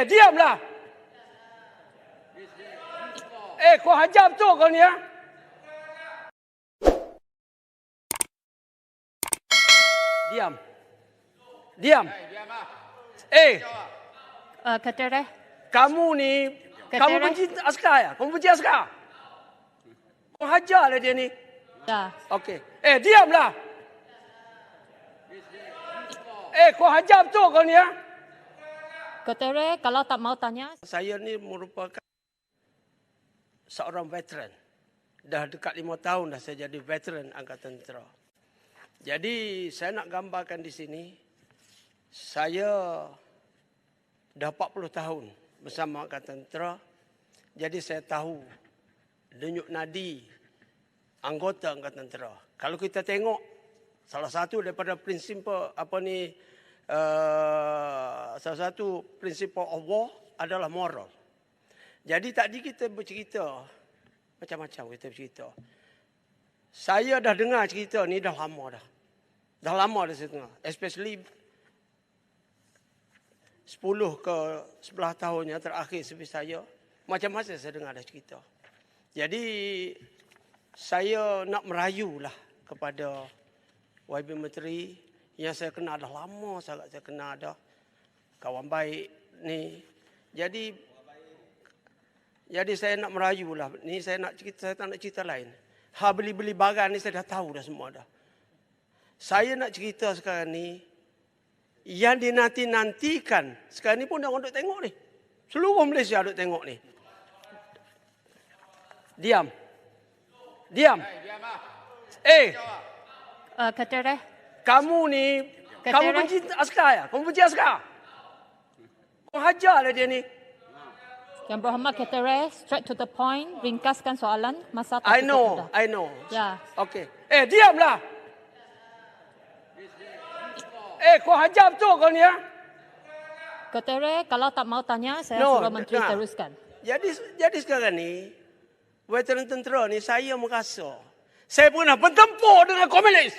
Diamlah. Kau hajar betul kau ni, ya? Diam. Diam. Ketere. Kamu ni, kamu benci askar ya? Kamu benci askar? Kau hajarlah dia ni. Ya. Okey. Diamlah. Kau hajar betul kau ni, ya? Ketere, kalau tak mau tanya. Saya ni merupakan seorang veteran. Dah dekat 5 tahun dah saya jadi veteran Angkatan Tentera. Jadi saya nak gambarkan di sini, saya dah 40 tahun bersama Angkatan Tentera. Jadi saya tahu denyut nadi anggota Angkatan Tentera. Kalau kita tengok salah satu daripada prinsip salah satu prinsip of war adalah moral. Jadi tadi kita bercerita macam-macam kita bercerita. Saya dah dengar cerita ni dah lama dah. Dah lama dah saya dengar. Especially 10 ke 11 tahun yang terakhir sebelum saya. Macam-macam saya dengar dah cerita. Jadi saya nak merayulah kepada YB Menteri yang saya kenal dah lama sangat, saya kenal dah kawan baik ni. Jadi saya nak merayulah. Ni saya nak cerita, saya tak nak cerita lain. Beli-beli barang ni saya dah tahu dah semua dah. Saya nak cerita sekarang ni yang dinanti-nantikan. Sekarang ni pun dah orang duk tengok ni. Seluruh Malaysia duk tengok ni. Diam. Diam. Ketere. Kamu ni, kamu benci askar ya? Kamu benci askar? Kau hajarlah dia ni. Yang Berhormat Ketere, straight to the point, ringkaskan soalan, masa tak I cukup know, I know. Ya. Okey. Diamlah. Kau hajar betul kau ni, ya? Ketere, kalau tak mau tanya, saya suruh Menteri teruskan. Jadi sekarang ni, veteran tentera ni, saya merasa saya pernah bertempur dengan komunis.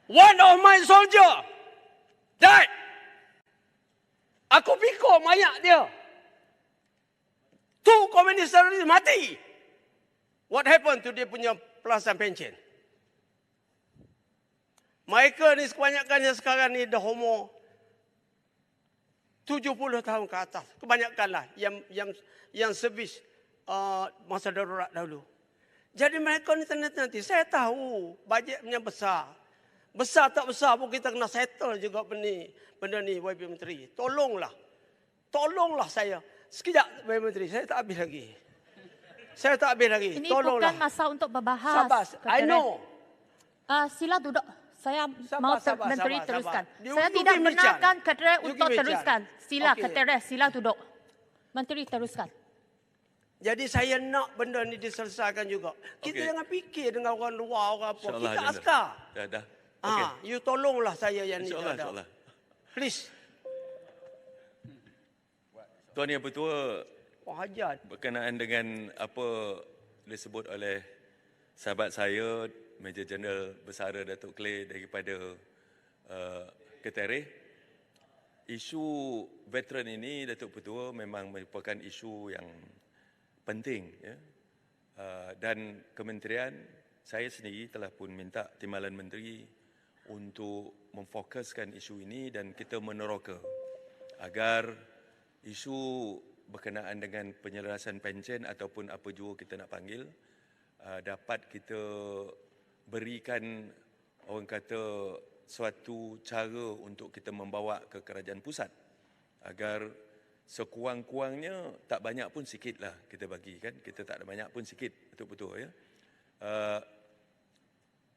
One of my soldier died. Aku pikir mayat dia. 2 komunis teroris mati. What happened to dia punya pelasan pension? Mereka ni kebanyakannya sekarang ni dah umur 70 tahun ke atas. Kebanyakanlah yang servis masa darurat dahulu. Jadi mereka ni nanti saya tahu bajetnya besar. Besar tak besar pun kita kena settle juga benda ni YB Menteri. Tolonglah saya. Sekejap YB Menteri, saya tak habis lagi. Ini Tolonglah. bukan masa untuk berbahas. Sabar, I know. Sila duduk. Saya Sabar, Menteri sabar. teruskan. You Saya give tidak me benarkan chance. Ketere You untuk give me teruskan. chance. Sila Okay. Ketere, sila duduk. Menteri teruskan. Jadi saya nak benda ni diselesaikan juga. Kita jangan fikir dengan orang luar, orang apa. InsyaAllah, Kita Jan. askar. Dah. Okey. You tolonglah saya yang ni. InsyaAllah. Please. Tuan Yang Bertua, Hajat. berkenaan dengan apa disebut oleh sahabat saya, Major Jeneral Bersara Datuk Clay daripada Ketere, isu veteran ini, Datuk Petua, memang merupakan isu yang penting, ya. Dan kementerian saya sendiri telah pun minta Timbalan Menteri untuk memfokuskan isu ini dan kita meneroka agar isu berkenaan dengan penyelarasan pension ataupun apa jua kita nak panggil dapat kita berikan, orang kata, suatu cara untuk kita membawa ke kerajaan pusat agar sekurang-kurangnya tak banyak pun sikit lah kita bagi, kan. Kita tak ada banyak pun sikit, betul-betul, ya.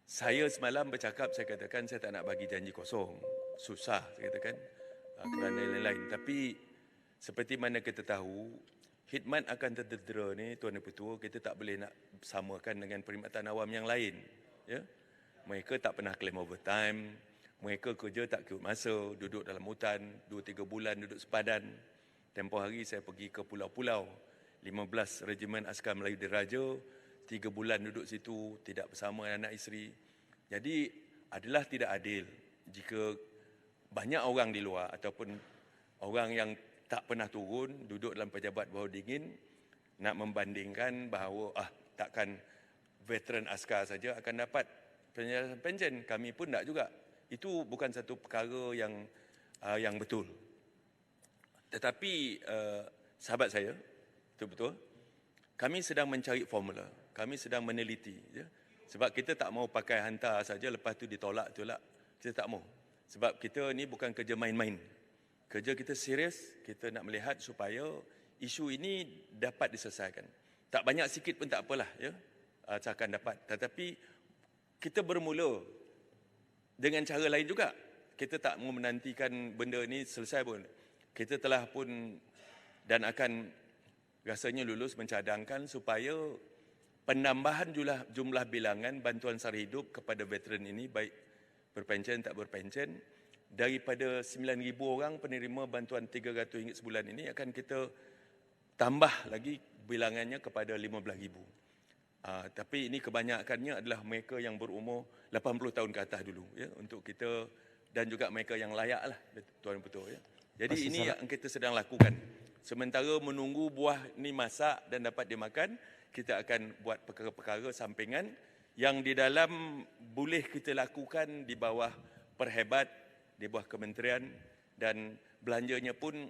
Saya semalam bercakap, saya katakan saya tak nak bagi janji kosong. Susah, saya katakan, kerana lain-lain. Tapi seperti mana kita tahu, khidmat akan tentera ni, Tuan Dan Petua, kita tak boleh nak samakan dengan perkhidmatan awam yang lain, ya. Mereka tak pernah claim overtime, mereka kerja tak kira masa, duduk dalam hutan 2-3 bulan duduk sepadan. Tempoh hari saya pergi ke pulau-pulau, 15 Regimen Askar Melayu Diraja, 3 bulan duduk situ, tidak bersama anak isteri. Jadi adalah tidak adil jika banyak orang di luar ataupun Orang yang tak pernah turun, duduk dalam pejabat bawah dingin, nak membandingkan bahawa takkan veteran askar saja akan dapat penjelasan. Kami pun tak juga. Itu bukan satu perkara yang betul. Tetapi sahabat saya, betul-betul, kami sedang mencari formula. Kami sedang meneliti. Ya? Sebab kita tak mau pakai hantar saja, lepas tu ditolak. Kita tak mau. Sebab kita ni bukan kerja main-main. Kerja kita serius, kita nak melihat supaya isu ini dapat diselesaikan. Tak banyak sikit pun tak apalah, ya, akan dapat. Tetapi kita bermula dengan cara lain juga. Kita tak mau menantikan benda ini selesai pun. Kita telah pun dan akan rasanya lulus mencadangkan supaya penambahan jumlah bilangan bantuan sara hidup kepada veteran ini, baik berpencen tak berpencen, daripada 9,000 orang penerima bantuan RM300 sebulan ini akan kita tambah lagi bilangannya kepada 15,000. Tapi ini kebanyakannya adalah mereka yang berumur 80 tahun ke atas dulu, ya, untuk kita, dan juga mereka yang layak lah, Tuan Betul. Ya. Jadi ini yang kita sedang lakukan. Sementara menunggu buah ni masak dan dapat dimakan, kita akan buat perkara-perkara sampingan yang di dalam boleh kita lakukan di bawah perhebat, di bawah kementerian, dan belanjanya pun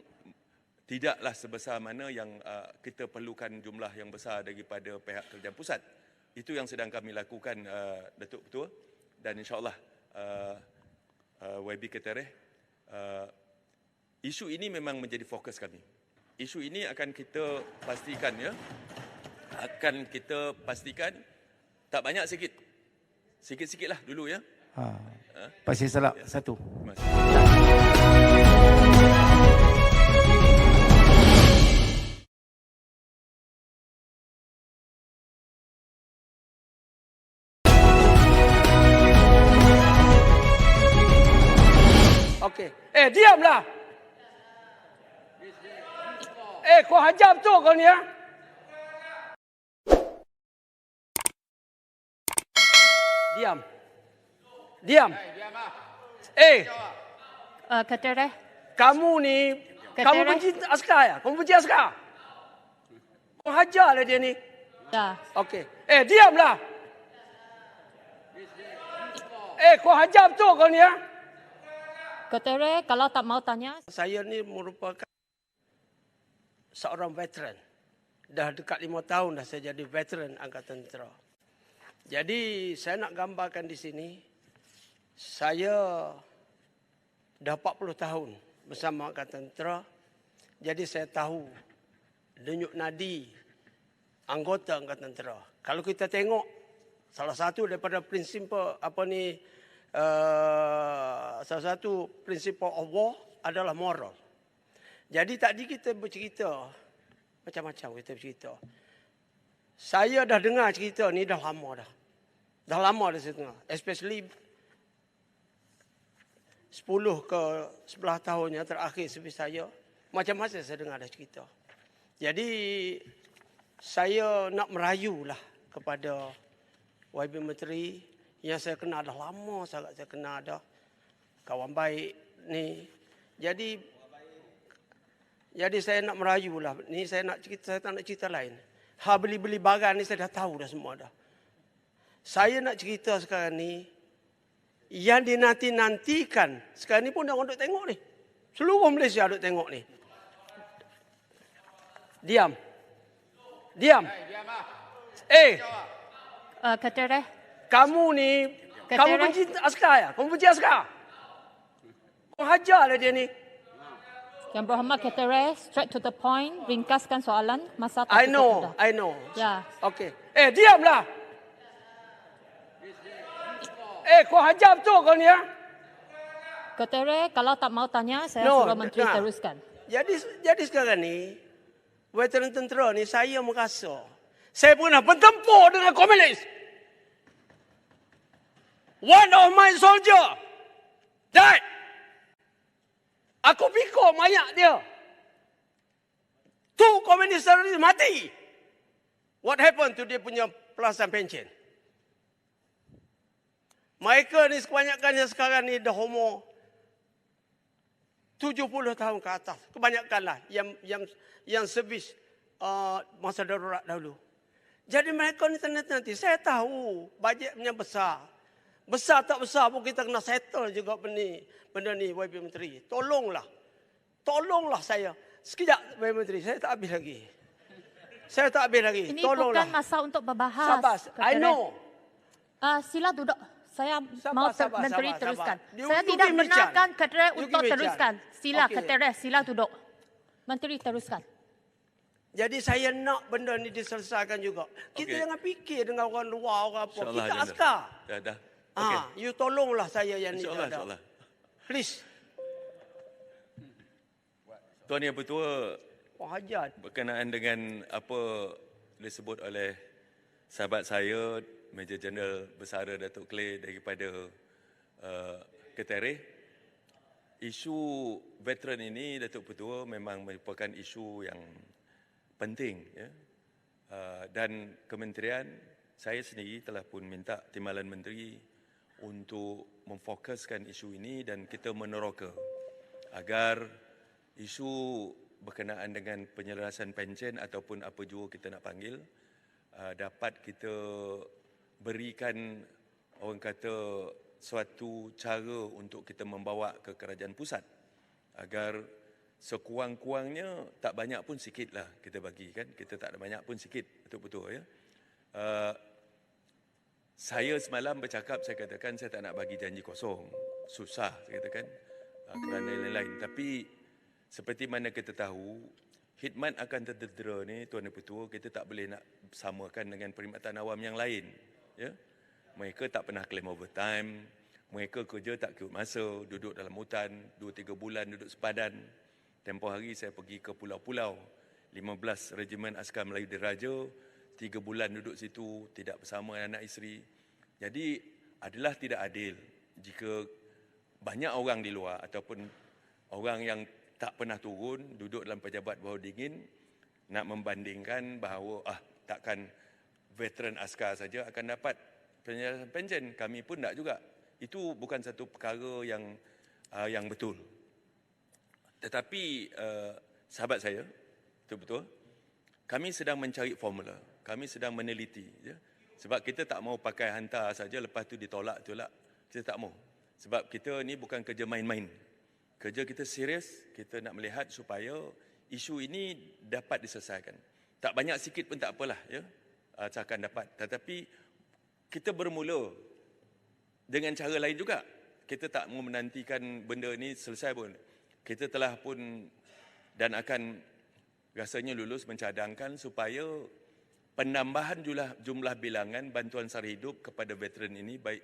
tidaklah sebesar mana yang kita perlukan jumlah yang besar daripada pihak kerajaan pusat. Itu yang sedang kami lakukan, Datuk Ketua, dan insyaAllah YB Ketereh, isu ini memang menjadi fokus kami. Isu ini akan kita pastikan, ya, akan kita pastikan tak banyak, sikit-sikit lah dulu, ya. Pasti salah satu. Terima kasih. Okey. Diamlah. Kau hajar betul kau ni, ya? Diam. Ketereh. Kamu ni, kamu benci askar ya? Kamu benci askar? Kau hajarlah dia ni. Ya. Okey. Diamlah. Kau hajar betul kau ni, ya? Ketereh, kalau tak mau tanya. Saya ni merupakan seorang veteran. Dah dekat 5 tahun dah saya jadi veteran Angkatan Tentera. Jadi saya nak gambarkan di sini, saya dah 40 tahun bersama Angkatan Tentera. Jadi saya tahu denyut nadi anggota Angkatan Tentera. Kalau kita tengok, salah satu daripada prinsip salah satu prinsip of war adalah moral. Jadi tadi kita bercerita, macam-macam kita bercerita. Saya dah dengar cerita ni dah lama dah. Dah lama dah saya dengar. Especially 10 ke 11 tahun yang terakhir sebelum saya. Macam-macam saya dengar dah cerita. Jadi saya nak merayulah kepada YB Menteri yang saya kenal dah lama sangat, saya kenal dah. Kawan baik ni. Jadi saya nak merayulah. Ni saya nak cerita, saya tak nak cerita lain. Beli-beli barang ni saya dah tahu dah semua dah. Saya nak cerita sekarang ni, yang dinanti-nantikan, sekarang ni pun dah orang duk tengok ni. Seluruh Malaysia duk tengok ni. Diam. Ketereh. Kamu ni, kamu benci askar ya? Kamu benci askar? Kau hajarlah dia ni. Yang Berhormat Ketereh, straight to the point, ringkaskan soalan, masa tak I cukup dah. know. Ya. Okey. Diamlah. Kau hajar betul kau ni, ya? Ketereh, kalau tak mau tanya, saya suruh Menteri teruskan. Jadi sekarang ni, veteran tentera ni, saya merasa, saya pernah bertempur dengan komunis. One of my soldier died. Aku pikir mayat dia. 2 komunis teroris mati. What happened to dia punya plus dan pension? Mereka ni kebanyakan yang sekarang ni dah umur 70 tahun ke atas. Kebanyakanlah yang servis masa darurat dahulu. Jadi mereka ni nanti saya tahu bajetnya besar. Besar tak besar pun kita kena settle juga benda ni YB Menteri. Tolonglah saya. Sekejap YB Menteri, saya tak habis lagi. Ini Tolonglah. bukan masa untuk berbahas. Sabar, I know. Sila duduk. Saya Sabar, Menteri sabar. teruskan. You Saya give tidak me chance. benarkan Ketua You untuk give me teruskan. chance. Sila Okay. Ketua, sila duduk. Menteri teruskan. Jadi saya nak benda ni diselesaikan juga. Kita Okey. jangan fikir dengan orang luar, orang apa. InsyaAllah, Kita Agenda. askar. Dah. Okey. You tolonglah saya yang ni. InsyaAllah, dah. insyaAllah. Please. Tuan Yang Bertua, Hajat. berkenaan dengan apa disebut oleh sahabat saya, Major Jeneral Bersara Datuk Clay daripada Ketereh, isu veteran ini, Datuk Ketua, memang merupakan isu yang penting. Ya. Dan kementerian, saya sendiri telah pun minta Timbalan Menteri untuk memfokuskan isu ini dan kita meneroka agar isu berkenaan dengan penyelarasan pencen ataupun apa jua kita nak panggil dapat kita berikan, orang kata, suatu cara untuk kita membawa ke kerajaan pusat agar sekurang-kurangnya tak banyak pun sikit lah kita bagi kan, kita tak ada banyak pun sikit, betul-betul ya. Saya semalam bercakap, saya katakan saya tak nak bagi janji kosong, susah saya katakan kerana lain-lain, tapi seperti mana kita tahu, khidmat akan tertera ni, Tuan Dan Ketua, kita tak boleh nak samakan dengan perkhidmatan awam yang lain. Ya? Mereka tak pernah claim overtime, mereka kerja tak kira masa, duduk dalam hutan, 2-3 bulan duduk sepadan. Tempoh hari saya pergi ke pulau-pulau, 15 Regimen Askar Melayu Diraja, 3 bulan duduk situ, tidak bersama anak isteri. Jadi, adalah tidak adil jika banyak orang di luar ataupun orang yang tak pernah turun, duduk dalam pejabat bawah dingin, nak membandingkan bahawa takkan veteran askar saja akan dapat penyelarasan pencen. Kami pun tak juga. Itu bukan satu perkara yang betul. Tetapi sahabat saya, betul-betul, kami sedang mencari formula. Kami sedang meneliti. Ya? Sebab kita tak mau pakai hantar saja, lepas tu ditolak. Kita tak mau. Sebab kita ni bukan kerja main-main. Kerja kita serius, kita nak melihat supaya isu ini dapat diselesaikan. Tak banyak sikit pun tak apalah, ya, akan dapat. Tetapi kita bermula dengan cara lain juga. Kita tak mau menantikan benda ini selesai pun. Kita telah pun dan akan rasanya lulus mencadangkan supaya penambahan jumlah bilangan bantuan sara hidup kepada veteran ini, baik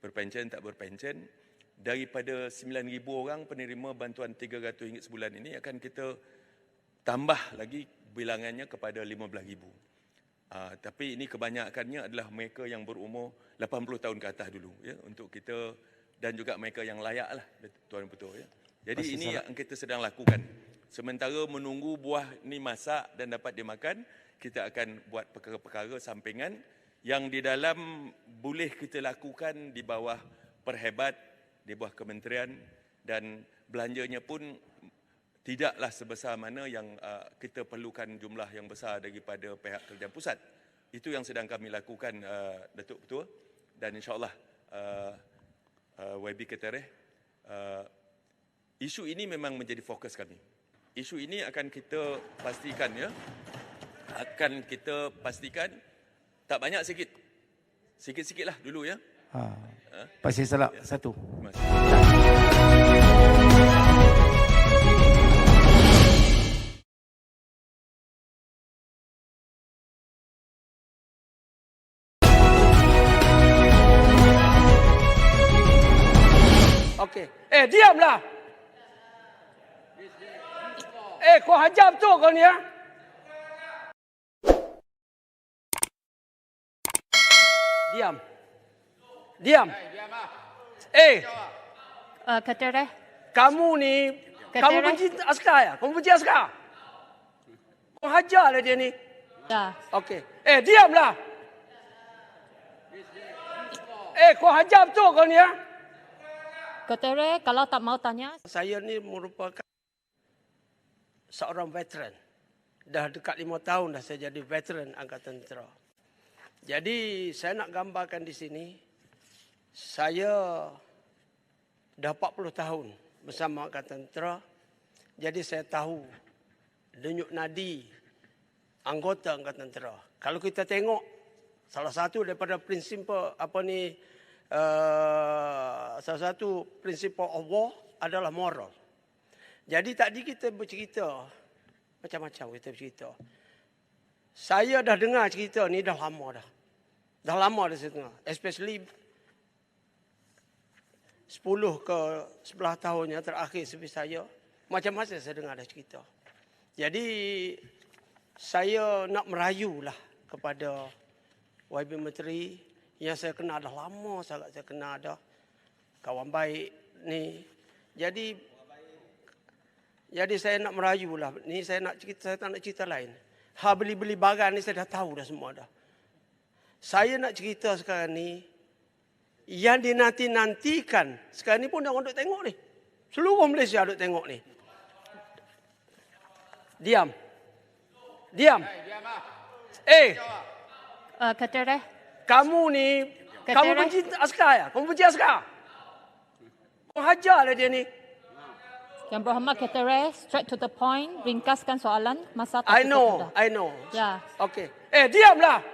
berpencen tak berpencen, daripada 9,000 orang penerima bantuan RM300 sebulan ini akan kita tambah lagi bilangannya kepada 15,000. Tapi ini kebanyakannya adalah mereka yang berumur 80 tahun ke atas dulu, ya, untuk kita, dan juga mereka yang layak lah, Tuan Betul. Ya. Jadi ini yang kita sedang lakukan. Sementara menunggu buah ni masak dan dapat dimakan, kita akan buat perkara-perkara sampingan yang di dalam boleh kita lakukan di bawah perhebat, di bawah kementerian, dan belanjanya pun tidaklah sebesar mana yang kita perlukan jumlah yang besar daripada pihak kerajaan pusat. Itu yang sedang kami lakukan, Datuk Ketua, dan insyaAllah YB Ketereh, isu ini memang menjadi fokus kami. Isu ini akan kita pastikan, ya, akan kita pastikan tak banyak, sikit. Sikit-sikitlah dulu, ya. Pasir Salak 1. Terima kasih. Okey. Diamlah. Kau hajar betul kau ni, ya? Diam. Ketua, Kamu ni, kamu benci askar ya? Kamu benci askar? Kau hajarlah dia ni. ya. Okey. Diamlah. Kau hajar betul kau ni, ya? Ketere, kalau tak mau tanya, Saya ni merupakan seorang veteran. Dah dekat 5 tahun dah saya jadi veteran Angkatan Tentera. Jadi saya nak gambarkan di sini, saya dah 40 tahun bersama Angkatan Tentera. Jadi saya tahu denyut nadi anggota Angkatan Tentera. Kalau kita tengok salah satu daripada prinsip salah satu prinsip of war adalah moral. Jadi tadi kita bercerita macam-macam kita bercerita. Saya dah dengar cerita ni dah lama dah. Dah lama dah saya dengar. Especially 10 ke 11 tahun yang terakhir servis saya. Macam-macam saya dengar dah cerita. Jadi saya nak merayulah kepada YB Menteri yang saya kenal dah lama sangat, saya kenal dah kawan baik ni. Jadi saya nak merayulah. Ni saya nak cerita, saya tak nak cerita lain. Beli-beli barang ni saya dah tahu dah semua dah. Saya nak cerita sekarang ni yang dinanti-nantikan. Sekarang ni pun dah orang duk tengok ni. Seluruh Malaysia duk tengok ni. Diam. Ketere, Kamu ni, kamu benci askar ya? Kamu benci askar? Kau hajarlah dia ni. Yang Berhormat Ketere, straight to the point, ringkaskan soalan, masa tak I cukup dah. know. Ya. Okay. Diamlah.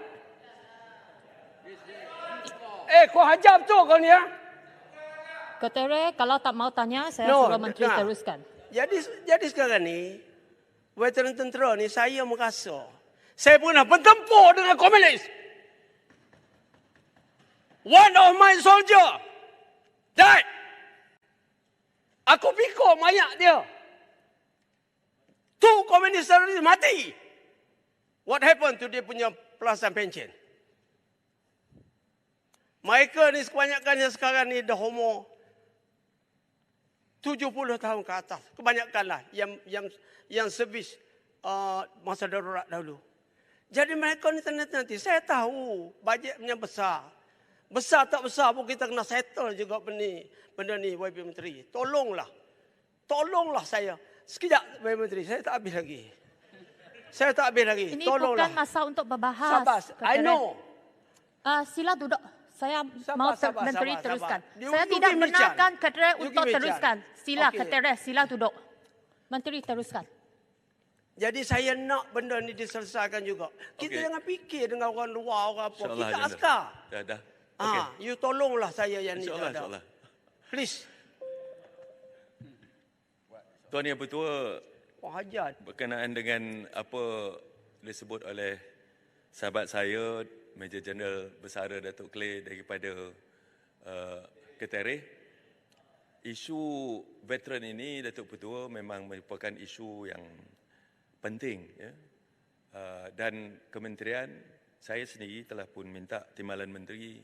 Kau hajar betul kau ni ya? Ketere, kalau tak mau tanya, saya suruh Menteri dengar. teruskan. Jadi sekarang ni, veteran tentera ni saya merasa saya pernah bertempur dengan komunis. One of my soldier died. Aku pikul mayat dia. 2 komunis teroris mati. What happened to dia punya plus dan pension? Mereka ni kebanyakannya sekarang ni dah umur 70 tahun ke atas. Kebanyakanlah yang servis masa darurat dahulu. Jadi mereka ni nanti saya tahu bajetnya besar. Besar tak besar pun kita kena settle juga benda ni YB Menteri. Tolonglah saya. Sekejap YB Menteri, saya tak habis lagi. Ini Tolonglah. bukan masa untuk berbahas. Sabar, I Ketere. know. Sila duduk. Saya Sabar, Menteri sabar. teruskan. You Saya give tidak me chance. benarkan Ketere You untuk give me teruskan. chance. Sila Okay. Ketere, sila duduk. Menteri teruskan. Jadi saya nak benda ni diselesaikan juga. Kita Okey. jangan fikir dengan orang luar, orang apa. InsyaAllah, Kita Agenda. askar. Dah. Okey. You tolonglah saya yang ni. InsyaAllah. Please. Tuan Yang Bertua, Hajat. berkenaan dengan apa disebut oleh sahabat saya, Major Jeneral Bersara Datuk Clay daripada Ketere, isu veteran ini, Datuk Petua, memang merupakan isu yang penting. Ya? Dan kementerian, saya sendiri telah pun minta Timbalan Menteri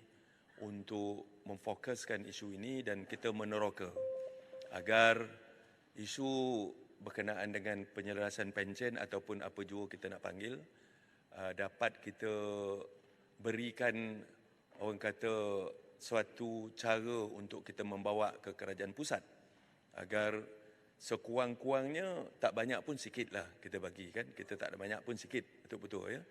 untuk memfokuskan isu ini dan kita meneroka agar isu berkenaan dengan penyelarasan pension ataupun apa jua kita nak panggil dapat kita berikan, orang kata, suatu cara untuk kita membawa ke kerajaan pusat agar sekurang-kurangnya tak banyak pun sikit lah kita bagi kan, kita tak ada banyak pun sikit, betul-betul ya.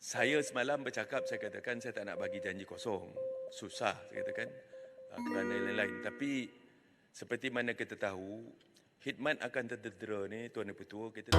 Saya semalam bercakap, saya katakan saya tak nak bagi janji kosong, susah saya katakan kerana lain-lain, tapi seperti mana kita tahu, khidmat akan tentera ni, Tuan Dan Ketua, kita